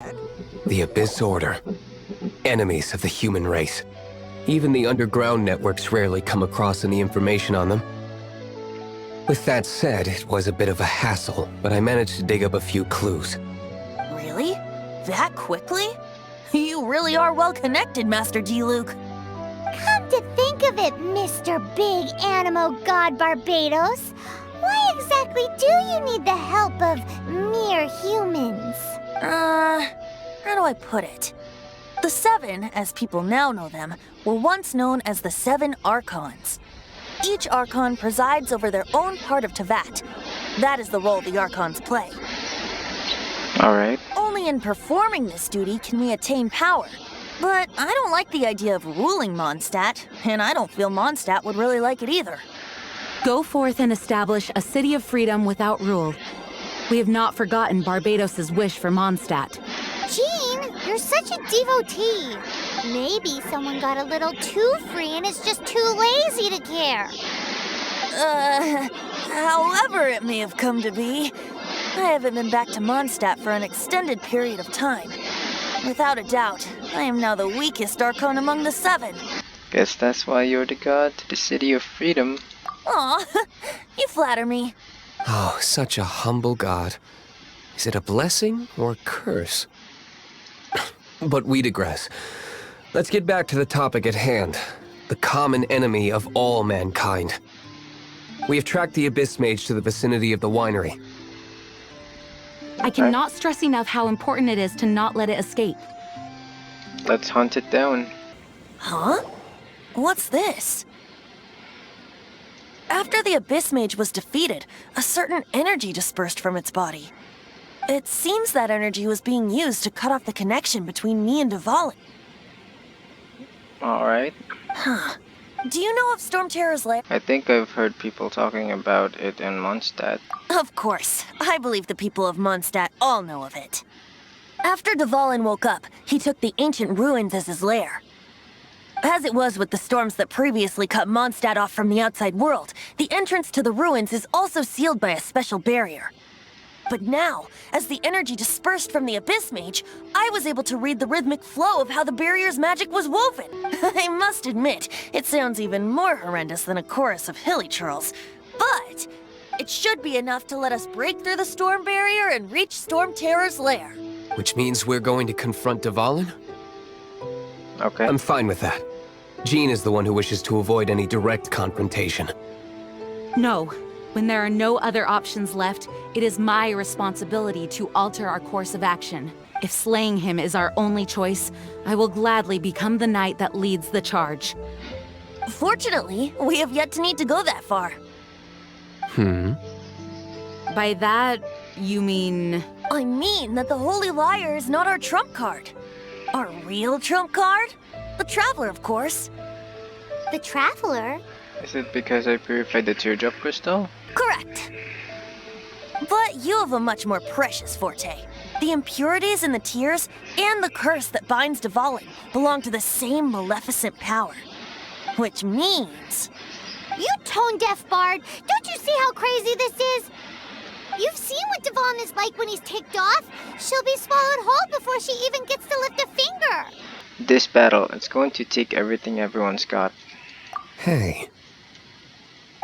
The Abyss Order. Enemies of the human race. Even the underground networks rarely come across any information on them. With that said, it was a bit of a hassle, but I managed to dig up a few clues. Really? That quickly? You really are well connected, Master D-Luke. Come to think of it, Mr. Big Animo God Barbados, why exactly do you need the help of mere humans? How do I put it? The Seven, as people now know them, were once known as the Seven Archons. Each Archon presides over their own part of Teyvat. That is the role the Archons play. Alright. Only in performing this duty can we attain power. But I don't like the idea of ruling Mondstadt, and I don't feel Mondstadt would really like it either. Go forth and establish a city of freedom without rule. We have not forgotten Barbados' wish for Mondstadt. Jean, you're such a devotee. Maybe someone got a little too free and is just too lazy to care. However it may have come to be, I haven't been back to Mondstadt for an extended period of time. Without a doubt, I am now the weakest Archon among the Seven. Guess that's why you're the god to the city of freedom. Aw, you flatter me. Oh, such a humble god. Is it a blessing or a curse? But we digress. Let's get back to the topic at hand. The common enemy of all mankind. We have tracked the Abyss Mage to the vicinity of the winery. I cannot stress enough how important it is to not let it escape. Let's hunt it down. Huh? What's this? After the Abyss Mage was defeated, a certain energy dispersed from its body. It seems that energy was being used to cut off the connection between me and Dvalin. Alright. Huh. Do you know of Stormterror's lair? I think I've heard people talking about it in Mondstadt. Of course. I believe the people of Mondstadt all know of it. After Dvalin woke up, he took the ancient ruins as his lair. As it was with the storms that previously cut Mondstadt off from the outside world, the entrance to the ruins is also sealed by a special barrier. But now, as the energy dispersed from the Abyss Mage, I was able to read the rhythmic flow of how the barrier's magic was woven. I must admit, it sounds even more horrendous than a chorus of hilly churls. But it should be enough to let us break through the storm barrier and reach Stormterror's lair. Which means we're going to confront Dvalin? Okay. I'm fine with that. Jean is the one who wishes to avoid any direct confrontation. No. When there are no other options left, it is my responsibility to alter our course of action. If slaying him is our only choice, I will gladly become the knight that leads the charge. Fortunately, we have yet to need to go that far. By that, you mean... I mean that the Holy Liar is not our trump card. Our real trump card? The Traveler, of course. The Traveler? Is it because I purified the teardrop crystal? Correct. But you have a much more precious forte. The impurities in the tears and the curse that binds Dvalin belong to the same maleficent power. Which means... You tone-deaf bard! Don't you see how crazy this is? You've seen what Dvalin is like when he's ticked off. She'll be swallowed whole before she even gets to lift a finger. This battle, it's going to take everything everyone's got. Hey.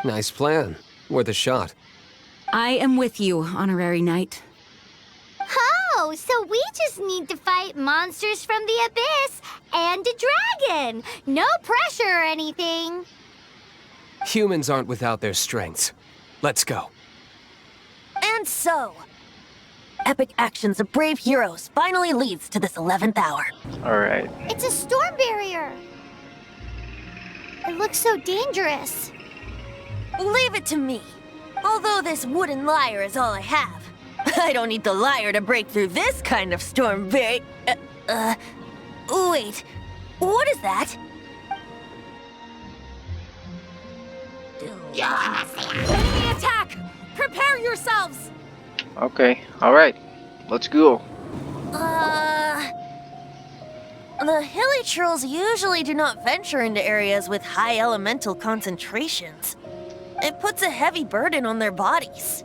Nice plan. Worth a shot. I am with you, honorary knight. Oh, so we just need to fight monsters from the abyss and a dragon. No pressure or anything. Humans aren't without their strengths. Let's go. And so, epic actions of brave heroes finally leads to this 11th hour. Alright. It's a storm barrier. It looks so dangerous. Leave it to me. Although this wooden lyre is all I have, I don't need the lyre to break through this kind of storm wait, what is that? Enemy attack! Prepare yourselves! Okay, alright. Let's go. The hilly trolls usually do not venture into areas with high elemental concentrations. It puts a heavy burden on their bodies.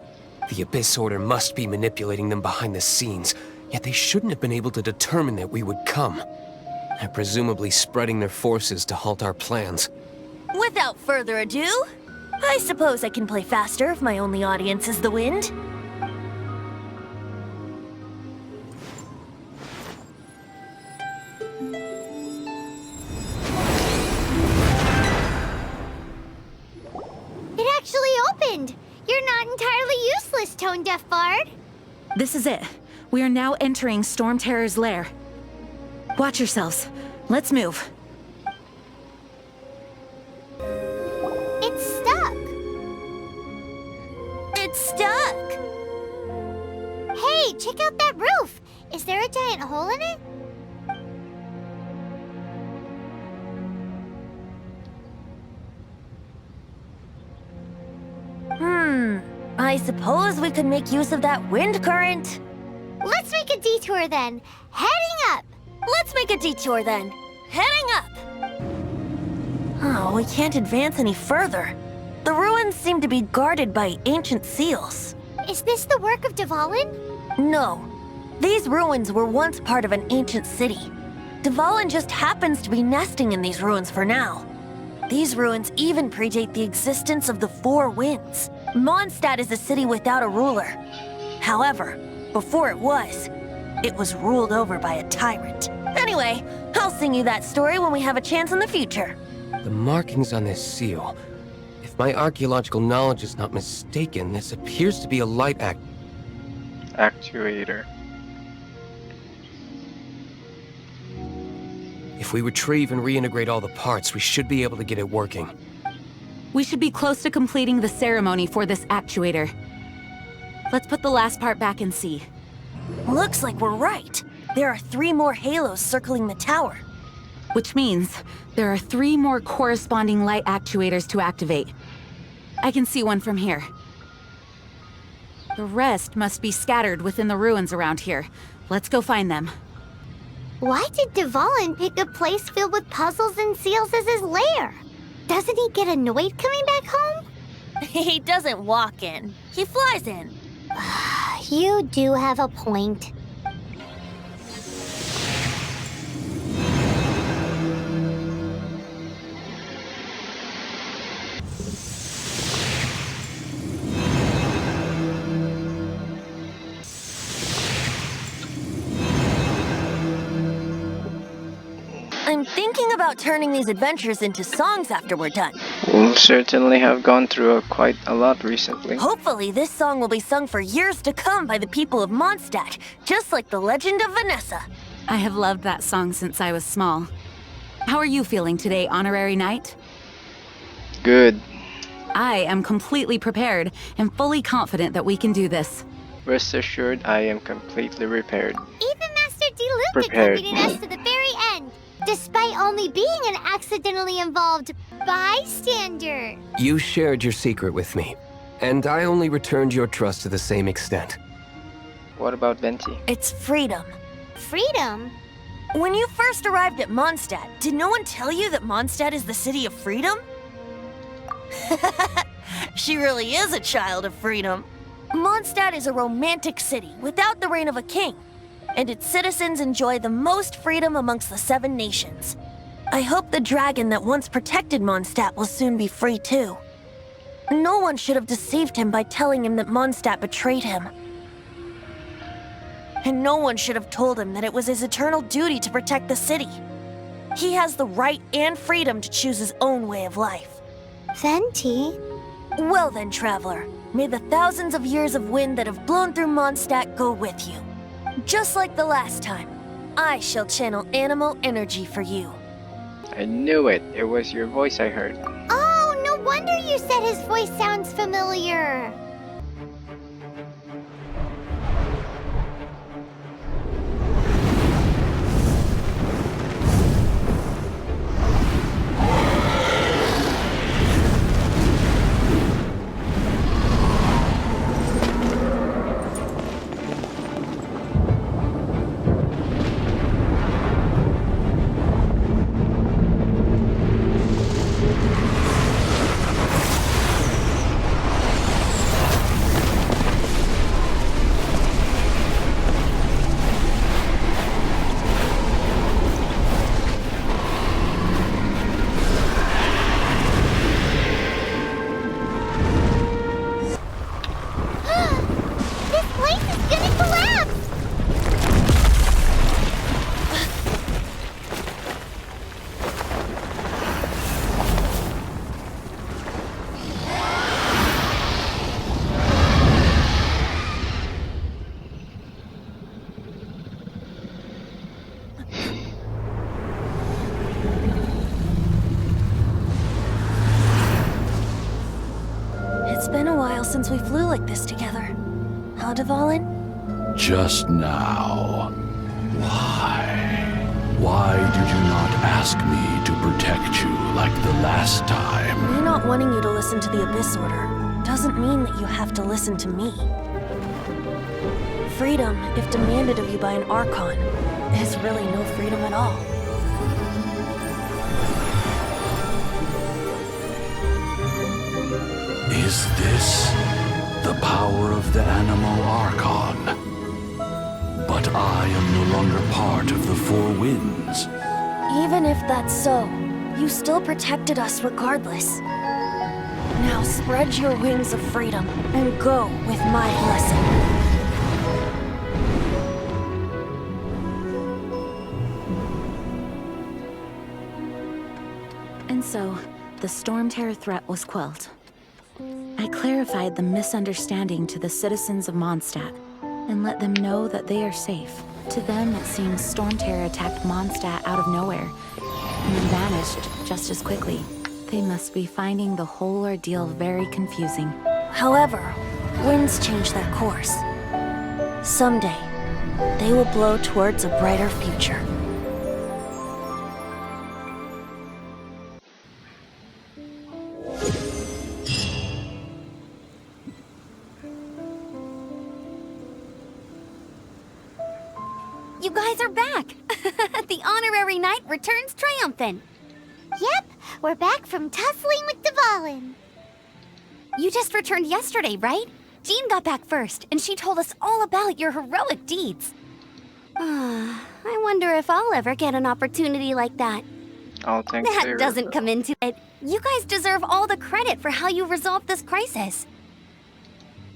The Abyss Order must be manipulating them behind the scenes, Yet they shouldn't have been able to determine that we would come. They're presumably spreading their forces to halt our plans. Without further ado, I suppose I can play faster if my only audience is the wind. It actually opened! You're not entirely useless, tone-deaf bard. This is it. We are now entering Stormterror's lair. Watch yourselves. Let's move. It's stuck. It's stuck! Hey, check out that roof! Is there a giant hole in it? I suppose we could make use of that wind current. Let's make a detour then. Heading up! Let's make a detour then. Heading up! Oh, we can't advance any further. The ruins seem to be guarded by ancient seals. Is this the work of Dvalin? No. These ruins were once part of an ancient city. Dvalin just happens to be nesting in these ruins for now. These ruins even predate the existence of the Four Winds. Mondstadt is a city without a ruler. However, before it was ruled over by a tyrant. Anyway, I'll sing you that story when we have a chance in the future. The markings on this seal. If my archaeological knowledge is not mistaken, this appears to be a light Actuator. If we retrieve and reintegrate all the parts, we should be able to get it working. We should be close to completing the ceremony for this actuator. Let's put the last part back and see. Looks like we're right. There are 3 more halos circling the tower. Which means there are 3 more corresponding light actuators to activate. I can see one from here. The rest must be scattered within the ruins around here. Let's go find them. Why did Dvalin pick a place filled with puzzles and seals as his lair? Doesn't he get annoyed coming back home? He doesn't walk in. He flies in. You do have a point. I'm thinking about turning these adventures into songs after we're done. We'll certainly have gone through quite a lot recently. Hopefully, this song will be sung for years to come by the people of Mondstadt, just like the legend of Vanessa. I have loved that song since I was small. How are you feeling today, Honorary Knight? Good. I am completely prepared and fully confident that we can do this. Rest assured, I am completely repaired. Even Master D-Luke Prepared. accompanied us to the very end, despite only being an accidentally involved bystander. You shared your secret with me, and I only returned your trust to the same extent. What about Venti? It's freedom. Freedom? When you first arrived at Mondstadt, did no one tell you that Mondstadt is the city of freedom? She really is a child of freedom. Mondstadt is a romantic city without the reign of a king, and its citizens enjoy the most freedom amongst the 7 nations. I hope the dragon that once protected Mondstadt will soon be free too. No one should have deceived him by telling him that Mondstadt betrayed him. And no one should have told him that it was his eternal duty to protect the city. He has the right and freedom to choose his own way of life. Venti? Well then, traveler, may the thousands of years of wind that have blown through Mondstadt go with you. Just like the last time, I shall channel animal energy for you. I knew it. It was your voice I heard. Oh, no wonder you said his voice sounds familiar. been a while since we flew like this together. Huh, Dvalin? Just now. Why? Why did you not ask me to protect you like the last time? Me not wanting you to listen to the Abyss Order doesn't mean that you have to listen to me. Freedom, if demanded of you by an Archon, is really no freedom at all. Is this the power of the animal Archon? But I am no longer part of the Four Winds. Even if that's so, you still protected us regardless. Now spread your wings of freedom and go with my blessing. And so, the Stormterror threat was quelled. I clarified the misunderstanding to the citizens of Mondstadt, and let them know that they are safe. To them, it seems Stormterror attacked Mondstadt out of nowhere, and then vanished just as quickly. They must be finding the whole ordeal very confusing. However, winds change their course. Someday, they will blow towards a brighter future. You guys are back! The honorary knight returns triumphant! Yep, we're back from tussling with Dvalin. You just returned yesterday, right? Jean got back first, and she told us all about your heroic deeds. I wonder if I'll ever get an opportunity like that. All thanks to That your- doesn't come into it. You guys deserve all the credit for how you resolved this crisis.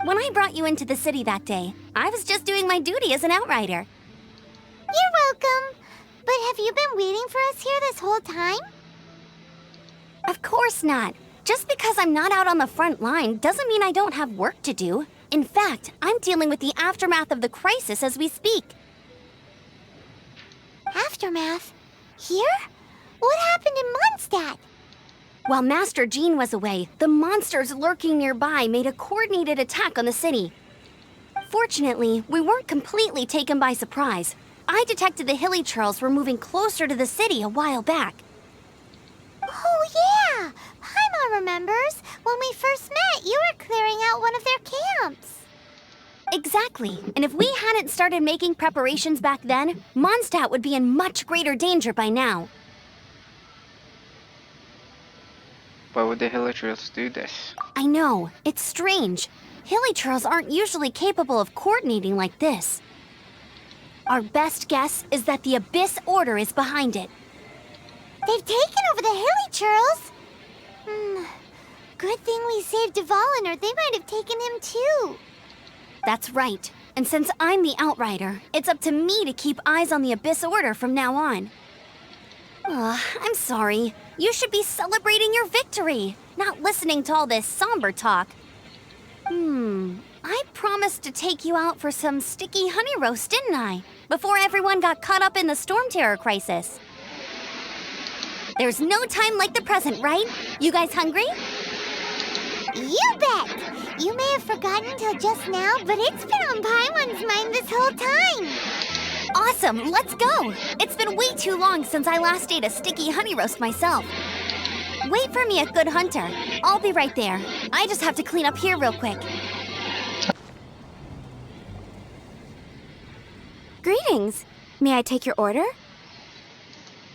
When I brought you into the city that day, I was just doing my duty as an outrider. You're welcome. But have you been waiting for us here this whole time? Of course not. Just because I'm not out on the front line doesn't mean I don't have work to do. In fact, I'm dealing with the aftermath of the crisis as we speak. Aftermath? Here? What happened in Mondstadt? While Master Jean was away, the monsters lurking nearby made a coordinated attack on the city. Fortunately, we weren't completely taken by surprise. I detected the hilly churls were moving closer to the city a while back. Oh, yeah! Paimon remembers. When we first met, you were clearing out one of their camps. Exactly. And if we hadn't started making preparations back then, Mondstadt would be in much greater danger by now. Why would the Hilichurls do this? I know. It's strange. Hilly churls aren't usually capable of coordinating like this. Our best guess is that the Abyss Order is behind it. They've taken over the hilly churls. Good thing we saved Dvalin, or they might have taken him too. That's right. And since I'm the Outrider, it's up to me to keep eyes on the Abyss Order from now on. I'm sorry. You should be celebrating your victory, not listening to all this somber talk. I promised to take you out for some sticky honey roast, didn't I? Before everyone got caught up in the Stormterror crisis. There's no time like the present, right? You guys hungry? You bet! You may have forgotten till just now, but it's been on Paimon's mind this whole time. Awesome, let's go! It's been way too long since I last ate a sticky honey roast myself. Wait for me at Good Hunter. I'll be right there. I just have to clean up here real quick. Greetings. May I take your order?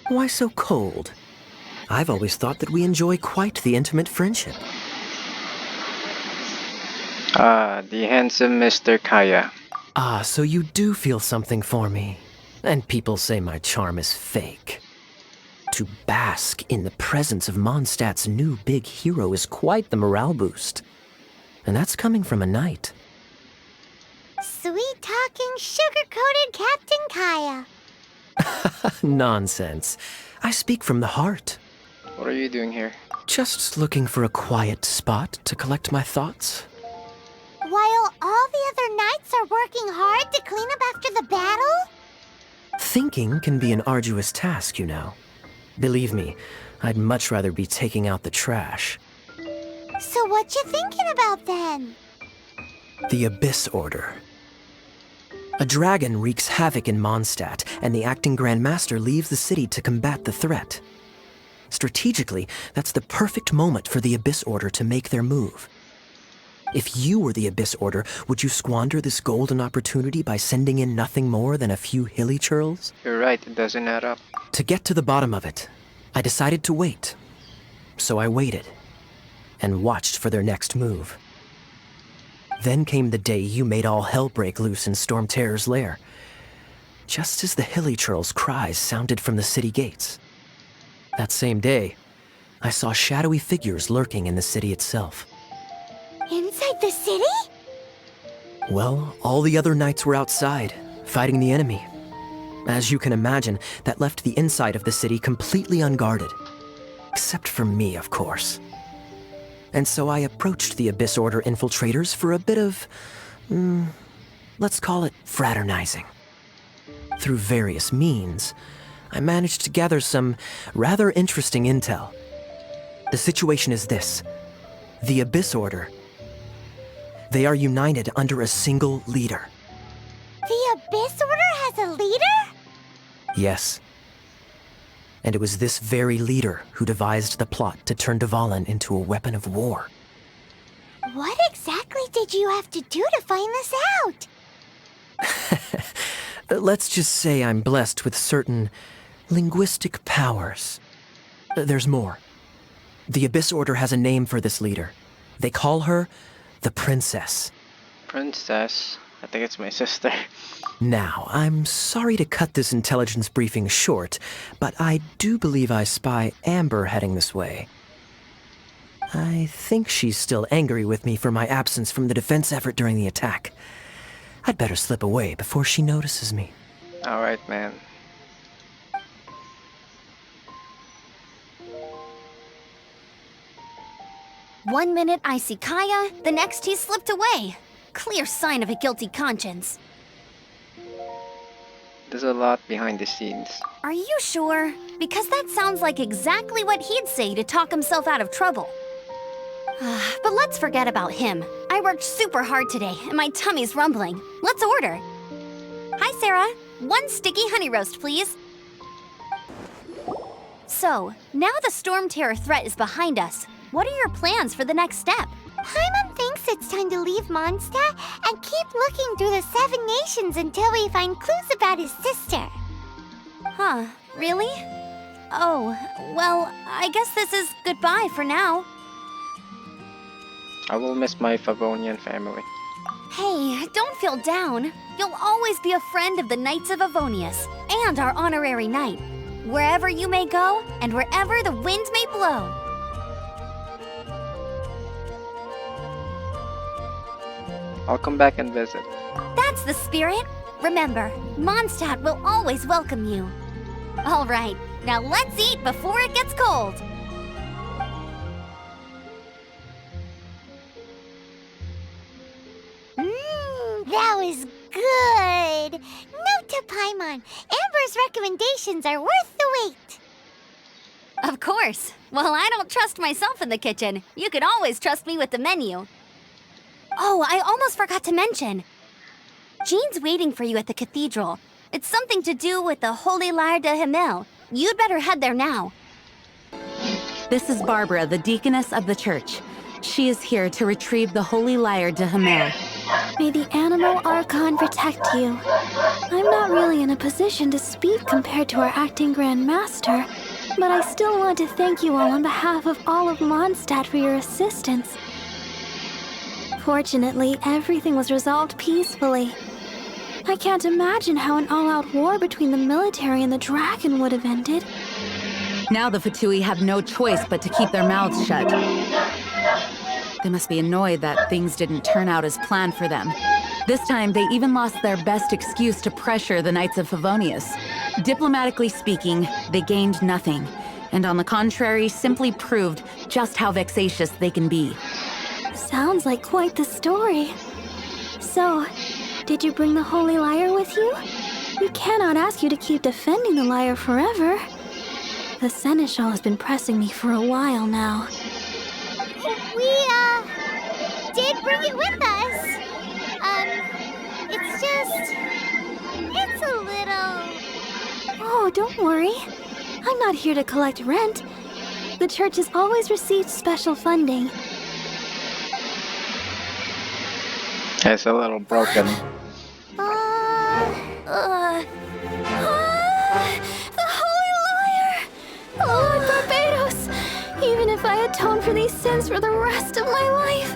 Why so cold? I've always thought that we enjoy quite the intimate friendship. The handsome Mr. Kaya. Ah, so you do feel something for me. And people say my charm is fake. To bask in the presence of Mondstadt's new big hero is quite the morale boost. And that's coming from a knight. Sweet-talking, sugar-coated Captain Kaya. Nonsense. I speak from the heart. What are you doing here? Just looking for a quiet spot to collect my thoughts. While all the other knights are working hard to clean up after the battle? Thinking can be an arduous task, you know. Believe me, I'd much rather be taking out the trash. So what you thinking about then? The Abyss Order. A dragon wreaks havoc in Mondstadt, and the acting Grand Master leaves the city to combat the threat. Strategically, that's the perfect moment for the Abyss Order to make their move. If you were the Abyss Order, would you squander this golden opportunity by sending in nothing more than a few hilly churls? You're right, it doesn't add up. To get to the bottom of it, I decided to wait. So I waited, and watched for their next move. Then came the day you made all hell break loose in Stormterror's lair, just as the hilly churls' cries sounded from the city gates. That same day, I saw shadowy figures lurking in the city itself. Inside the city? Well, all the other knights were outside, fighting the enemy. As you can imagine, that left the inside of the city completely unguarded. Except for me, of course. And so I approached the Abyss Order infiltrators for a bit of, let's call it fraternizing. Through various means, I managed to gather some rather interesting intel. The situation is this. The Abyss Order, they are united under a single leader. The Abyss Order has a leader? Yes. And it was this very leader who devised the plot to turn Dvalin into a weapon of war. What exactly did you have to do to find this out? Let's just say I'm blessed with certain linguistic powers. There's more. The Abyss Order has a name for this leader. They call her the Princess. Princess? I think it's my sister. Now, I'm sorry to cut this intelligence briefing short, but I do believe I spy Amber heading this way. I think she's still angry with me for my absence from the defense effort during the attack. I'd better slip away before she notices me. Alright, man. One minute I see Kaya, the next he's slipped away. Clear sign of a guilty conscience. There's a lot behind the scenes. Are you sure? Because that sounds like exactly what he'd say to talk himself out of trouble. But let's forget about him. I worked super hard today, and my tummy's rumbling. Let's order. Hi, Sarah. 1 sticky honey roast, please. So, now the Stormterror threat is behind us. What are your plans for the next step? Paimon thinks it's time to leave Mondstadt and keep looking through the 7 nations until we find clues about his sister. Huh, really? Oh, well, I guess this is goodbye for now. I will miss my Favonian family. Hey, don't feel down. You'll always be a friend of the Knights of Avonius, and our honorary knight. Wherever you may go, and wherever the wind may blow. I'll come back and visit. That's the spirit. Remember, Mondstadt will always welcome you. All right, now let's eat before it gets cold. That was good. Note to Paimon, Amber's recommendations are worth the wait. Of course. Well, I don't trust myself in the kitchen. You can always trust me with the menu. Oh, I almost forgot to mention. Jean's waiting for you at the cathedral. It's something to do with the Holy Lyre de Himmel. You'd better head there now. This is Barbara, the deaconess of the church. She is here to retrieve the Holy Lyre de Himmel. May the animal Archon protect you. I'm not really in a position to speak compared to our acting Grand Master, but I still want to thank you all on behalf of all of Mondstadt for your assistance. Fortunately, everything was resolved peacefully. I can't imagine how an all-out war between the military and the dragon would have ended. Now the Fatui have no choice but to keep their mouths shut. They must be annoyed that things didn't turn out as planned for them. This time, they even lost their best excuse to pressure the Knights of Favonius. Diplomatically speaking, they gained nothing, and on the contrary, simply proved just how vexatious they can be. Sounds like quite the story. So, did you bring the Holy Lyre with you? We cannot ask you to keep defending the lyre forever. The Seneschal has been pressing me for a while now. We, did bring it with us. It's a little... Oh, don't worry. I'm not here to collect rent. The church has always received special funding. It's a little broken. The Holy Liar! Lord Barbados! Even if I atoned for these sins for the rest of my life,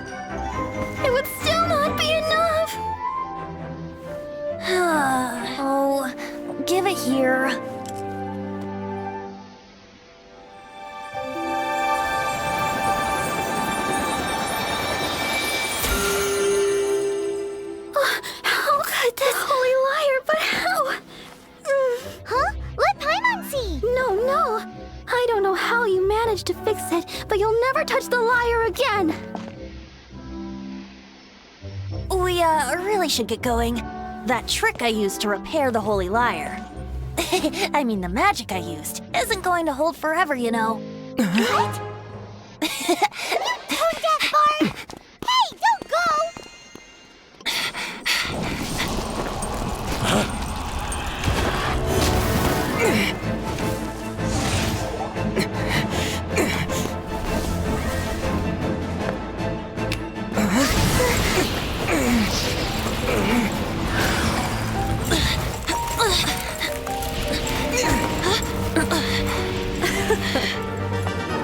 it would still not be enough! Oh, give it here. How could this Holy Liar, but how? Huh? Let Paimon see! No. I don't know how you managed to fix it, but you'll never touch the liar again! We, really should get going. That trick I used to repair the Holy Liar. I mean, the magic I used isn't going to hold forever, you know. What? Tone deaf, Bard! Hey, don't go!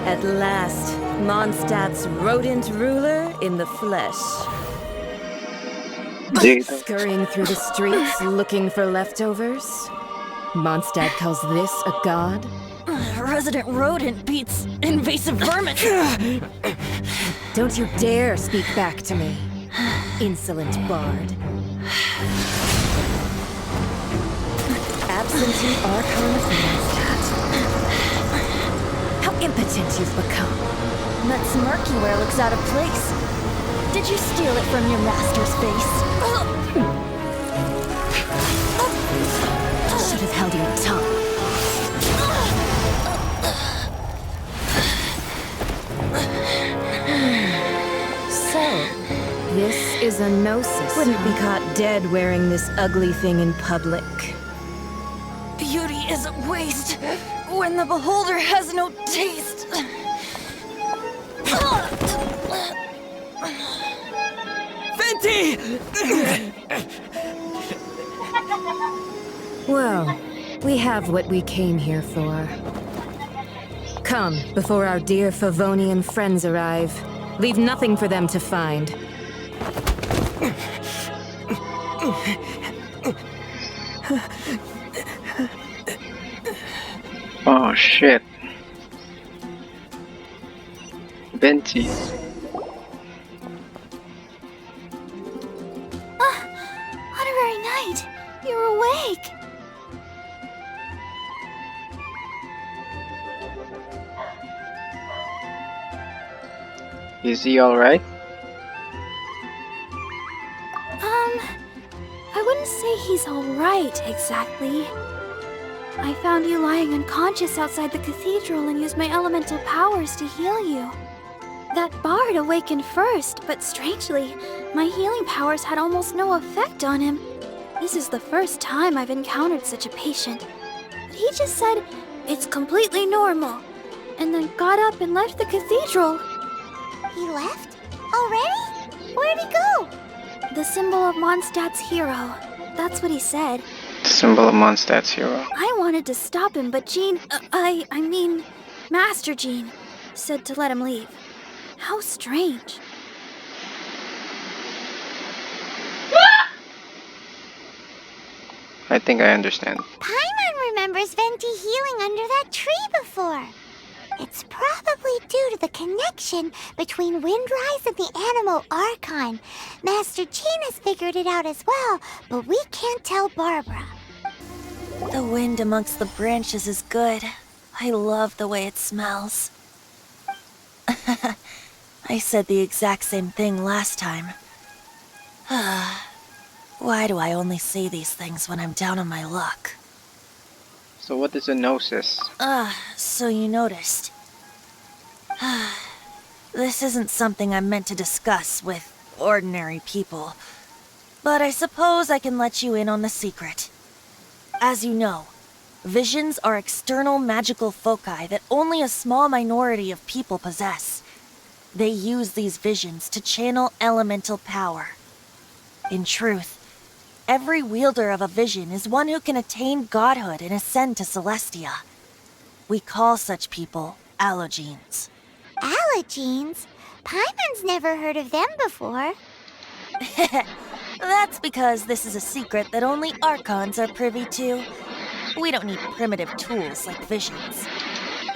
At last, Mondstadt's rodent ruler in the flesh. Dude. Scurrying through the streets looking for leftovers? Mondstadt calls this a god? Resident rodent beats invasive vermin. Don't you dare speak back to me, insolent bard. Absentee Archon of Mondstadt. How impotent you've become. That smirk you wear looks out of place. Did you steal it from your master's face? Should have held your tongue. So, this is a gnosis. Wouldn't be caught dead wearing this ugly thing in public. Beauty is a waste when the beholder has no taste. Venti! Well, we have what we came here for. Come, before our dear Favonian friends arrive. Leave nothing for them to find. Oh shit. Venti. What a very night! You're awake! Is he alright? I wouldn't say he's alright, exactly. I found you lying unconscious outside the cathedral and used my elemental powers to heal you. That bard awakened first, but strangely, my healing powers had almost no effect on him. This is the first time I've encountered such a patient. But he just said, it's completely normal, and then got up and left the cathedral. He left? Already? Where'd he go? The symbol of Mondstadt's hero. That's what he said. The symbol of Mondstadt's hero. I wanted to stop him, but Jean, I mean, Master Jean, said to let him leave. How strange. I think I understand. Paimon remembers Venti healing under that tree before. It's probably due to the connection between Windrise and the animal Archon. Master Jean has figured it out as well, but we can't tell Barbara. The wind amongst the branches is good. I love the way it smells. I said the exact same thing last time. Why do I only say these things when I'm down on my luck? So what is a gnosis? So you noticed. this isn't something I'm meant to discuss with ordinary people, but I suppose I can let you in on the secret. As you know, visions are external magical foci that only a small minority of people possess. They use these visions to channel elemental power. In truth, every wielder of a vision is one who can attain godhood and ascend to Celestia. We call such people allogenes. Allogenes? Paimon's never heard of them before. That's because this is a secret that only Archons are privy to. We don't need primitive tools like visions.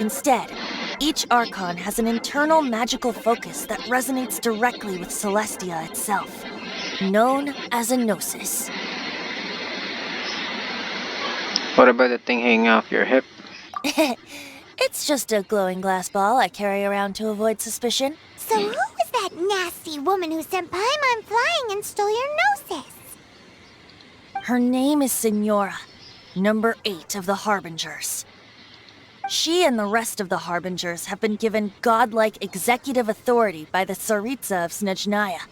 Instead, each Archon has an internal magical focus that resonates directly with Celestia itself, known as a gnosis. What about the thing hanging off your hip? It's just a glowing glass ball I carry around to avoid suspicion. So who was that nasty woman who sent Paimon flying and stole your gnosis? Her name is Signora, number 8 of the Harbingers. She and the rest of the Harbingers have been given godlike executive authority by the Tsaritsa of Snezhnaya,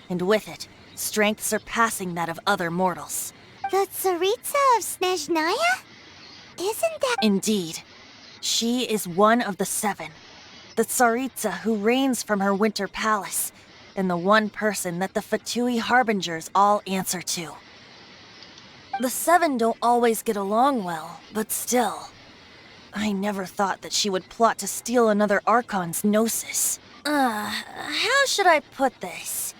and with it, strength surpassing that of other mortals. The Tsaritsa of Snezhnaya? Isn't that... Indeed. She is one of the 7, the Tsaritsa who reigns from her winter palace, and the one person that the Fatui Harbingers all answer to. The 7 don't always get along well, but still. I never thought that she would plot to steal another Archon's gnosis. How should I put this?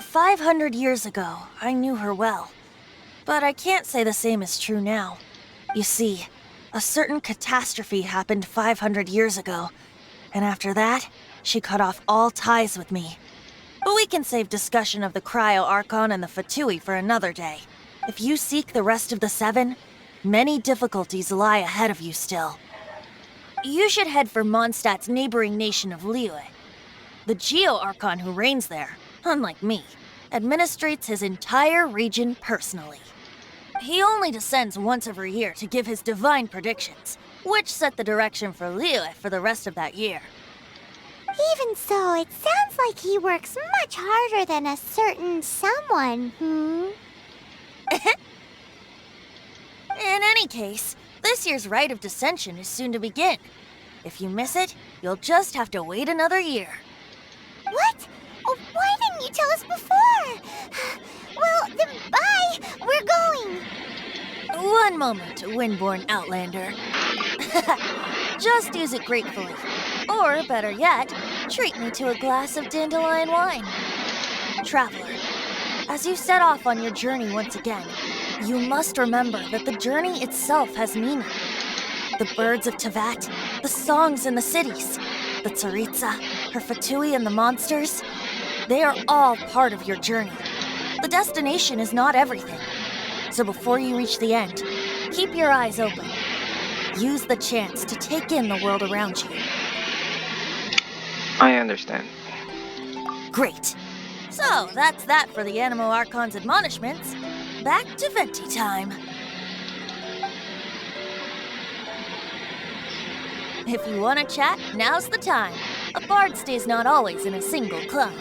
500 years ago, I knew her well. But I can't say the same is true now. You see, a certain catastrophe happened 500 years ago, and after that, she cut off all ties with me. But we can save discussion of the Cryo Archon and the Fatui for another day. If you seek the rest of the 7, many difficulties lie ahead of you still. You should head for Mondstadt's neighboring nation of Liyue. The Geo-Archon who reigns there, unlike me, administrates his entire region personally. He only descends once every year to give his divine predictions, which set the direction for Liyue for the rest of that year. Even so, it sounds like he works much harder than a certain someone, In any case, this year's Rite of Descension is soon to begin. If you miss it, you'll just have to wait another year. What? Oh, why didn't you tell us before? Well, then bye! We're going! One moment, Windborn Outlander. Just use it gratefully. Or, better yet, treat me to a glass of dandelion wine. Traveler, as you set off on your journey once again, you must remember that the journey itself has meaning. The birds of Tevat, the songs in the cities, the Tsaritsa, her Fatui and the monsters, they are all part of your journey. The destination is not everything. So before you reach the end, keep your eyes open. Use the chance to take in the world around you. I understand. Great. So, that's that for the Animo Archon's admonishments. Back to Venti time. If you want to chat, now's the time. A bard stays not always in a single club.